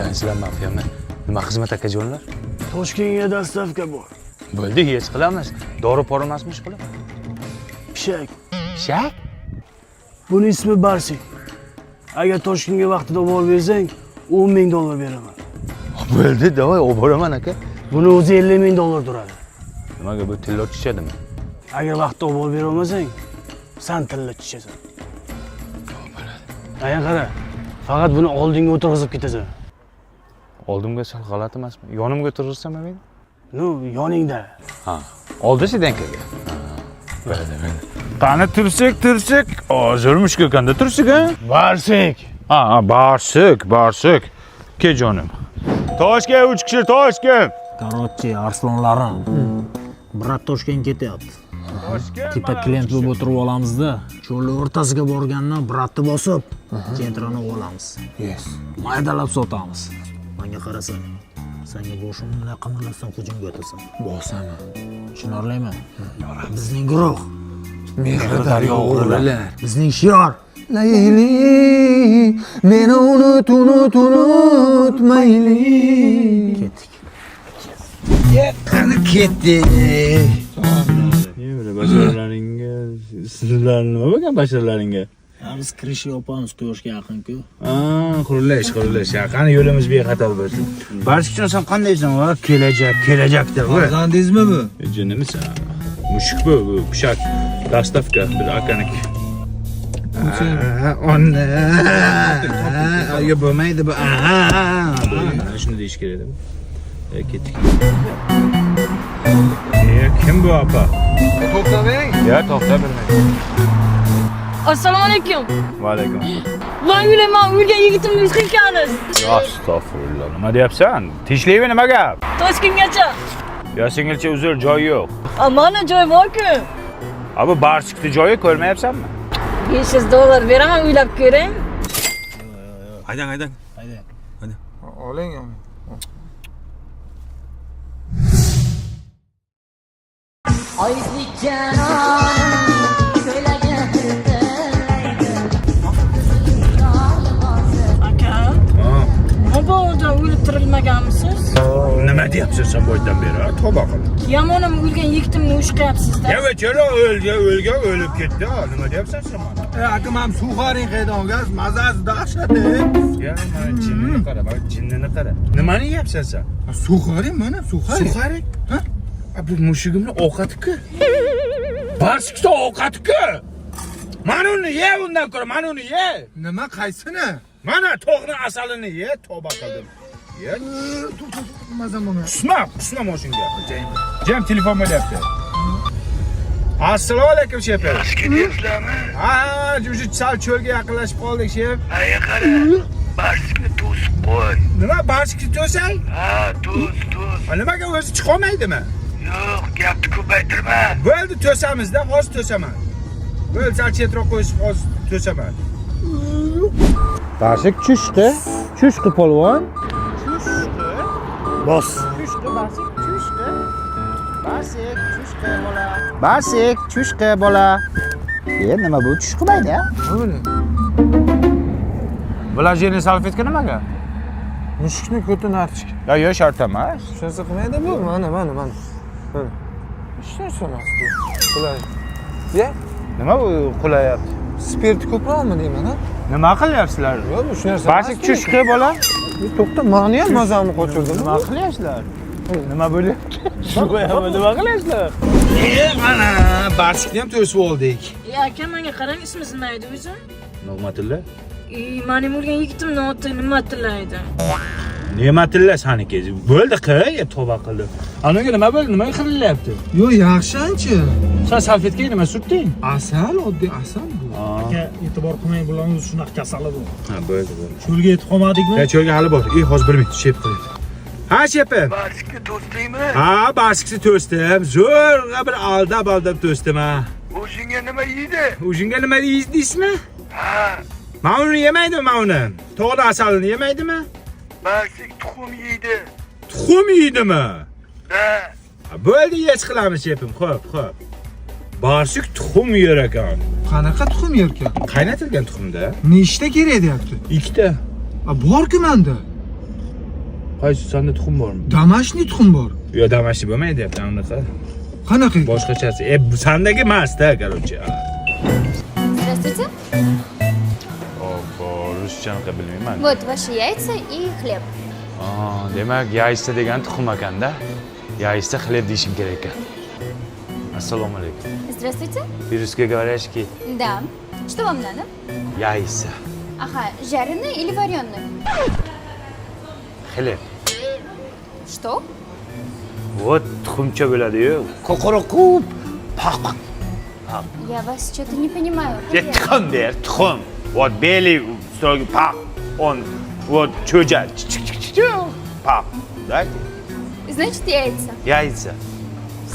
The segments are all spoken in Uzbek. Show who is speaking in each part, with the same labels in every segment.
Speaker 1: Sizlar mafiyami. Nima xizmat akajonlar?
Speaker 2: Toshkentga dastavka bor.
Speaker 1: Bo'ldi, hech qilamiz. Dori-pora emasmi ish qilib?
Speaker 2: Pishak.
Speaker 1: Pishak?
Speaker 2: Buning ismi Barsik. Agar Toshkentga vaqtida olib bersang, $10,000 beraman.
Speaker 1: Bo'ldi, davay, olib boraman aka.
Speaker 2: Buni o'zi $50,000 turadi.
Speaker 1: Nimaga bu tilla tushadimi?
Speaker 2: Agar vaqtida olib bera olmasang, sen tilla tushasan. Aya qara. Faqat buni oldinga o'tirg'izib ketasan.
Speaker 1: Oldimga sal g'alati emasmi? Yonimga o'tirg'izsam mayli?
Speaker 2: No, yoningda.
Speaker 1: Ha. Oldi sedankaga. Bo'ldi. Qani tursak. Hozir mushkakanda tursak, ha?
Speaker 2: Barsik.
Speaker 1: Ha, barsik. Ke jonim. Toshga 3 kishi, Toshga.
Speaker 3: Короче, arslonlarim. Brat Toshkent ketyapti. Tipa klient bo'lib o'tirib olamizda, cho'lni o'rtasiga borgandan bratni bosib, centrani olamiz.
Speaker 1: Yes.
Speaker 3: Maydalab sotamiz. Menga qarasang, senga boshimni qimirlasam hujumga o'tasan.
Speaker 1: Bosaman.
Speaker 3: Tushunarlimi? Bizning guruh,
Speaker 1: Mehri daryo o'g'rilar.
Speaker 3: bizning shior.
Speaker 4: Layli, meni unutmayli.
Speaker 3: Ketdik.
Speaker 4: Qani ketdik.
Speaker 5: Böyle başarılarınga, sizlar nima bo'lgan başarılarınga?
Speaker 3: Biz kirish yopamiz quyoshga yaqin-ku.
Speaker 5: Qurilish. Qani yo'limiz bexatar bo'lsin. Barchikjon sen qandaysan va kelajakda va.
Speaker 4: Farzandingizmi bu?
Speaker 5: Jinnimisan? Mushuk bu, pishak. Dastavka bir akaniki. Ona. Ayo bo'lmaydi bu. Mana shuni deyish kerak edi. Ketdik. Kim bu apa?
Speaker 4: To'xtamang.
Speaker 1: Ya, to'xta bermaydi.
Speaker 6: Assalomu alaykum.
Speaker 1: Va alaykum.
Speaker 6: Voy uylayman, uyga yigitimni yutqinkansiz.
Speaker 1: Astagfirullah. Nima deyapsan? Tinchlikmi, nima gap?
Speaker 6: Toshkentgacha.
Speaker 1: Ya singilcha uzr, joy yo'q.
Speaker 6: Mana joy bor-ku.
Speaker 1: Abi barchikni joyi ko'rmayapsanmi?
Speaker 6: $500 beraman, uylab ko'ring.
Speaker 5: Haydang.
Speaker 4: Oling.
Speaker 6: Aka. Mabodo o'lib tirilmaganmisiz?
Speaker 5: Nima deyapsan sen bu yerdan beri? Tavba qil.
Speaker 6: Yamonam o'lgan yigitimni ushqayapsiz-da.
Speaker 5: O'lgan o'lib ketdi. Nima deyapsan sen mana?
Speaker 4: Akam ham suxaring qaydongas, mazasi dahshatli.
Speaker 5: Ya mana jinnini qara. Nimani yeyapsan sen?
Speaker 4: Suxaring mana, suxaring.
Speaker 5: Suxaring? Ha? Bu mushugimni ovqati-ku. Barsikda ovqati-ku. Mana uni ye undan ko'ra, mana uni ye.
Speaker 4: Nima qaysini?
Speaker 5: Mana to'g'ri asalini ye, tavba qildim. Ye.
Speaker 4: Mazam bo'lmayapti.
Speaker 5: Qusma moshinga. Jam telefon bo'lyapti. Assalomu alaykum shef.
Speaker 7: Ketyapsizlarmi?
Speaker 5: Ha, juji sal cho'lga yaqinlashib qoldik shef.
Speaker 7: Aya qara, barsikni to'sib qo'y.
Speaker 5: Nima barsikni to'say?
Speaker 7: Ha, to's.
Speaker 5: Nimaga o'zi chiqolmaydimi?
Speaker 7: Yo'q, gapni ko'paytirma.
Speaker 5: Bo'ldi, to'samizda, hozir to'saman. Bo'ldi, sal chetroq qo'yishib hozir to'saman.
Speaker 3: Barsik chushqi polvon.
Speaker 2: Bos.
Speaker 3: Barsik chushqi bola. Nima bu chushqimaydi ya?
Speaker 1: Vlajeniy salfetka nimaga?
Speaker 4: Mushukni ko'tini artishga.
Speaker 1: Yo, shart emas.
Speaker 4: Shunisi qilmaydi bu. Mana. Ishlar so'rasi bu. Qulay. Ye?
Speaker 1: Nima bu qulayapti?
Speaker 4: Spirt ko'proqmi deyman, ha?
Speaker 1: Nima qilyapsizlar?
Speaker 4: Yo'q, bu shu narsa.
Speaker 1: Barsik chushqi bola.
Speaker 4: To'xta, meni ham mazamni qochirdim.
Speaker 1: Nima qilyapsizlar? Nima bo'lyapti? Shu qo'yaman, nima qilyapsizlar?
Speaker 5: Mana barsikni ham to'sib oldik.
Speaker 6: Aka, menga qarang, ismingiz nima edi o'zi?
Speaker 5: Nig'matilla?
Speaker 6: Mening o'lgan yigitimni oti nima tillaydi?
Speaker 5: Ne'matilla saniki. Bo'ldi, tavba qildim. Anaga nima bo'ldi? Nima qilinyapti?
Speaker 4: Yo'q, yaxshi-anchi.
Speaker 5: Sen salfetkaga nima surtding?
Speaker 4: Asal, oddiy asal bu.
Speaker 3: Aka, e'tibor qilmang, bularning shunaqa kasali bu.
Speaker 5: Ha, bo'ldi.
Speaker 3: Cho'lga yetib qolmadikmi?
Speaker 5: Cho'lga hali bor. Hozir 1 minut shep qilyapti. Ha, shepim.
Speaker 7: Barsikni to'sdingmi?
Speaker 5: Ha, barsikni to'sdim. Zo'rg'a bir aldab to'sdim ha.
Speaker 7: O'zingga nima yeydi?
Speaker 5: O'zingga nima deysizmi?
Speaker 7: Ha,
Speaker 5: Mana uni yemaydimi mana uni? To'g'ri asalini yemaydimi?
Speaker 7: barsik tuxum yeydi.
Speaker 5: Tuxum yeydimi?
Speaker 7: Ha,
Speaker 5: Bo'ldi, yech qilamiz shepim. Xo'p. Barsik tuxum yer ekan.
Speaker 4: Qanaqa tuxum yerkan?
Speaker 5: Qaynatilgan tuxumda.
Speaker 4: Nechta kerak deyapti?
Speaker 5: 2 ta.
Speaker 4: Bor-ku menda.
Speaker 5: Qaysi sanda tuxum bormi?
Speaker 4: Damashniy tuxum bor.
Speaker 5: Yo, damashni bo'lmaydi deyapti, anaqa.
Speaker 4: Qanaqa?
Speaker 5: Boshqachasi. Sandagi emas-da, короче.
Speaker 8: Здравствуйте.
Speaker 1: Hoppa, ruschani bilmayman.
Speaker 8: Вот ваши яйца и хлеб.
Speaker 1: Demak, yaysda degan tuxum ekanda. Yaysda xleb deyishim kerak ekan. Assalomu alaykum.
Speaker 8: Здравствуйте.
Speaker 1: По-русски говоришь,
Speaker 8: Да. Что вам надо?
Speaker 1: яйца.
Speaker 8: Ага, жареный или вареный?
Speaker 1: Xleb.
Speaker 8: Что?
Speaker 1: Вот tuxumcha bo'ladi-yu. Qo'qoroqub. Paq.
Speaker 8: Я вас что-то не понимаю.
Speaker 1: Tuxum der, tuxum. Вот белый, строгий пaq. Он вот cho'ja. Paq. Дайте.
Speaker 8: Значит, яйца.
Speaker 1: Яйца.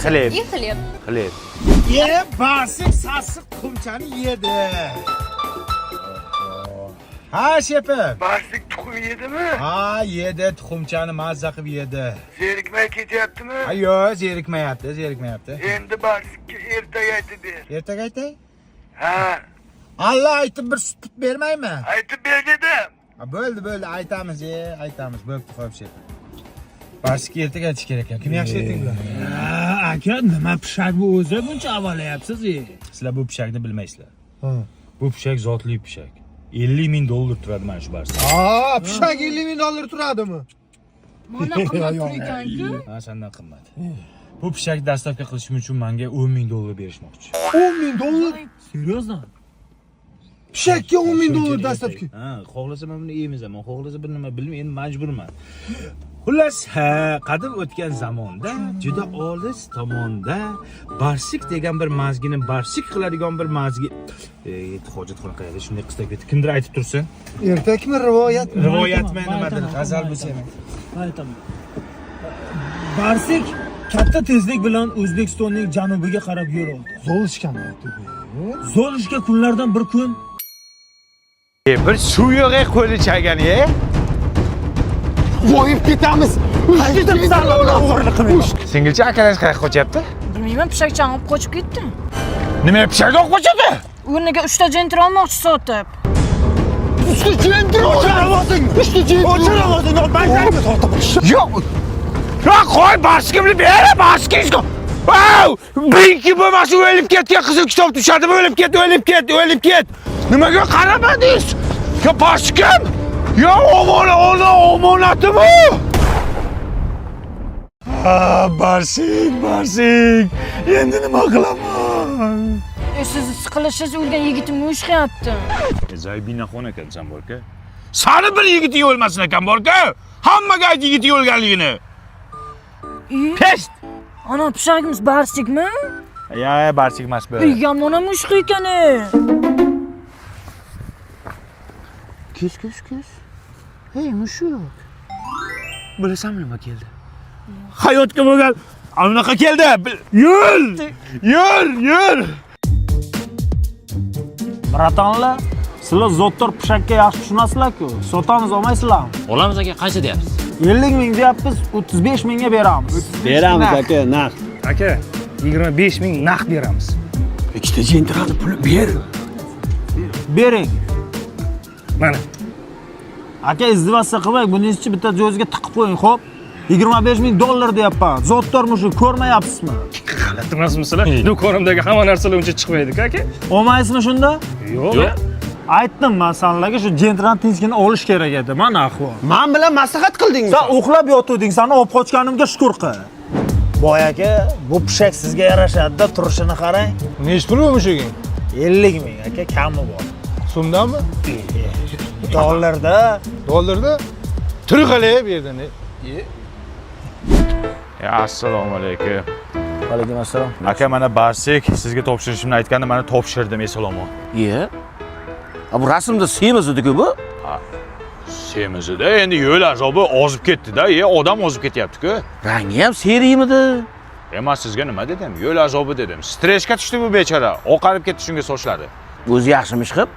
Speaker 1: Xleb.
Speaker 8: И хлеб.
Speaker 1: Xleb.
Speaker 4: Ye, basiq sassiq tuxumchani yedi. Ha, shepim.
Speaker 7: Barsik tuxum yedimi?
Speaker 4: Ha, yedi, tuxumchani mazza qilib yedi.
Speaker 7: Zerikmay ketyaptimi?
Speaker 4: Ha, yo'q, zerikmayapti.
Speaker 7: Endi Barsikka ertaga aytib ber.
Speaker 4: Ertaga aytay?
Speaker 7: Ha,
Speaker 4: Allah aytib bir sut bermaymi?
Speaker 7: aytib ber dedim.
Speaker 4: Ha, bo'ldi, aytamiz, aytamiz. Bo'pti, xo'p shepim. Barsikka ertaga aytish kerak ekan. Kim yaxshi aytinglar?
Speaker 3: Aka, nima pishak bu o'zi buncha avalayapsiz?
Speaker 5: Sizlar bu pishakni bilmaysizlar. Bu pishak zotli pishak. $50,000 turadi mana shu barsi.
Speaker 4: Ha, pishak $50,000 turadimi?
Speaker 6: Mana qimmat pul ekan-ku.
Speaker 5: Ha, sendan qimmat. Bu pishakni dastavka qilishim uchun menga $10,000 berishmoqchi.
Speaker 4: $10,000?
Speaker 3: Серьезно?
Speaker 4: Pishakka $10,000 dastavka.
Speaker 5: Ha, xohlasa men buni yeymiz, men xohlasa bir nima bilmayman, endi majburman. Xullas, qadim o'tgan zamonda juda olis tomonda Barsik degan bir mazgini Barsik qiladigan bir mazgi hojatxona qayerda shunday qisqa ketdi. Kimdir aytib tursin?
Speaker 4: Ertakmi, rivoyatmi?
Speaker 5: Rivoyatmi nimadir? G'azal bo'lsa ham.
Speaker 3: Aytaman. Barsik katta tezlik bilan O'zbekistonning janubiga qarab yo'l oldi.
Speaker 4: Zolishgan.
Speaker 3: Zo'rishga kunlardan bir kun
Speaker 1: Bir suv yo'q qo'li chaygani,
Speaker 4: Voyib ketamiz.
Speaker 1: Singilcha akalash qayerga qochyapti?
Speaker 6: Bilmayman, pishakchani olib qochib ketdi.
Speaker 1: Nima pishakni olib qochadi?
Speaker 6: O'rniga 3 ta jenter olmoqchi sotib.
Speaker 1: Yo'q. Ya qo'y Barsikimni ber, Barsikingizga. Vow! Birinchi bo'lmasa o'lib ketgan qizil kitob tushadi, o'lib ket. Nimaga qaramadingiz? Ya Barsikim? Ya omonatimi? Barsik. Endi nima qilaman?
Speaker 6: Siz siqilishingiz o'lgan yigitimni ushlayapti.
Speaker 1: Zaybinaxon ekansan borka. Sani bir yigiting o'lmasin ekan borka. Hammaga ayt yigiting o'lganligini. Pest!
Speaker 6: Ana pishagimiz Barsikmi?
Speaker 1: Ya, Barsik emas bu.
Speaker 6: Yomon mushuk ekan.
Speaker 3: Kuz. Hey, mushuk.
Speaker 1: Bilasanmi nima keldi? Hayotga bo'lgan anaqa keldi. Yur.
Speaker 3: Bratanlar, sizlar zottor pishakka yaxshi tushunasizlar-ku. Sotamiz olmaysizlarmi?
Speaker 9: Olamiz aka, qancha deyapsiz?
Speaker 3: 50,000 deyapmiz, 35,000 ga beramiz.
Speaker 2: Beramiz aka, naqd.
Speaker 5: Aka, 25,000 naqd beramiz.
Speaker 2: Ikkita jentrani puli ber.
Speaker 3: Bering.
Speaker 5: Mana.
Speaker 3: Aka, izdivatsiya qilmang, buningizni bitta jo'ziga tiqib qo'ying, xo'p? $25,000 deyapman. Zottor mushuk ko'rmayapsizmi?
Speaker 10: G'alati emasmisizlar? Do'konimdagi hamma narsalar uncha chiqmaydi-ku aka.
Speaker 3: Olmaysizmi shunda?
Speaker 10: Yo'q.
Speaker 3: Aytdim men senlarga shu jentran tinchgina olish kerak edi. Mana ahvol.
Speaker 2: Men bilan maslahat qildingmi?
Speaker 3: Sen uxlab yotuvding, seni olib qochganimga shukr qil. Boy aka, bu pishak sizga yarashadi-da, turishini qarang.
Speaker 4: Nech pul bu mushuging?
Speaker 3: 50,000 aka, kami bor.
Speaker 4: So'mdanmi?
Speaker 3: Dollarda.
Speaker 4: Dollarda? Turi qalay bu yerda.
Speaker 1: Assalomu alaykum.
Speaker 3: Alaykum assalom.
Speaker 1: Aka, mana Barsik sizga topshirishimni aytganda mana topshirdim, esalomon.
Speaker 9: Ye. Bu rasmda semiz edi-ku bu?
Speaker 1: Semizida endi yo'l azobi ozib ketdi-da, odam ozib ketyapti-ku.
Speaker 9: Rangi ham seriyimidi?
Speaker 1: Emas, sizga nima dedim? Yo'l azobi dedim. Stressga tushdi bu bechora. Oqarib ketdi shunga sochlari.
Speaker 9: O'zi yaxshimish qilib.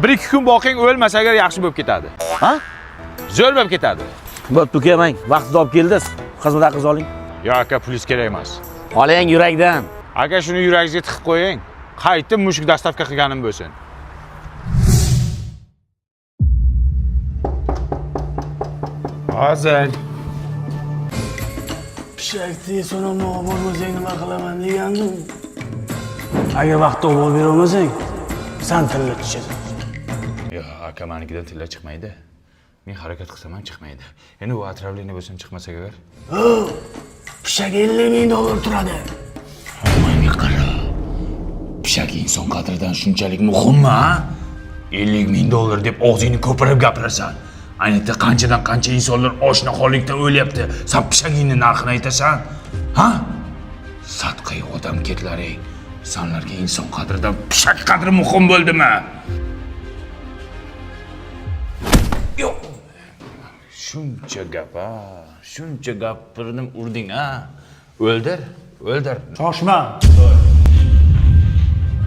Speaker 1: 1-2 kun boqing, o'lmasa agar yaxshi bo'lib ketadi.
Speaker 9: Ha?
Speaker 1: Zo'r bo'lib ketadi.
Speaker 9: Bo'pti, kelmang. Vaqtida olib keldiz. Xizmat haqingizni oling.
Speaker 1: Yo aka, pulingiz kerak emas.
Speaker 9: Oling yurakdan.
Speaker 1: Aka, shuni yuragingizga tiqib qo'ying. Qaytib mushuk dastavka qilganim bo'lsin.
Speaker 5: Hozir
Speaker 2: Pishakni so'ramoq bo'lmasang nima qilaman degandim. Agar vaqtda olib berolmasang, sen tilla tushasan.
Speaker 1: Yo'q, aka manikidan tilla chiqmaydi. Men harakat qilsam ham chiqmaydi. Endi u отравление bo'lsa chiqmasa agar.
Speaker 2: Pishak $50,000 turadi.
Speaker 1: Menga qara. Pishak inson qadridan shunchalik muhimmi, ha? $50,000 deb og'zingni ko'pirib gapirasan. Ayniqsa qanchadan qancha insonlar oshnaxonlikdan o'lyapti. Sen pishagingni narxini aytasan? Ha? Sadqai odam ketlaring. Sanlarga inson qadridan pishak qadri muhim bo'ldimi? Yo'q. Shuncha gap, ha? Shuncha gapirdim urding, ha? O'ldir.
Speaker 3: Shoshma.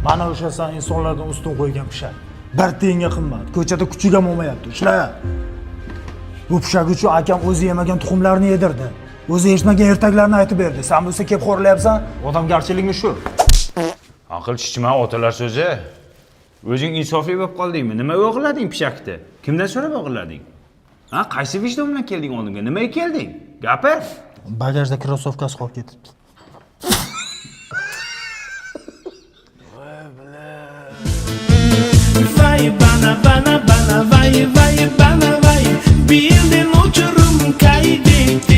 Speaker 3: Mana o'sha san insonlardan ustun qo'ygan pishak. Bir tiyinga qimmat. Ko'chada kuchiga bo'lmayapti. Ishla. Bu pishak uchun akam o'zi yemagan tuxumlarni yedirdi. O'zi eshitmagan ertaklarni aytib berdi. Sen bo'lsa kelib xo'rlayapsan. Odamgarchilikmi shu?
Speaker 1: Aql chichma otalar so'zi. O'zing insofli bo'lib qoldingmi? Nima o'g'irlading pishakni? Kimdan so'rab o'g'irlading? Ha, qaysi vijdon bilan kelding oldimga? Nimaga kelding? Gapir.
Speaker 3: Bagajda krossovkasi qolib ketibdi.
Speaker 2: Vay bana vay bana vay bir yildan uchurum qaydik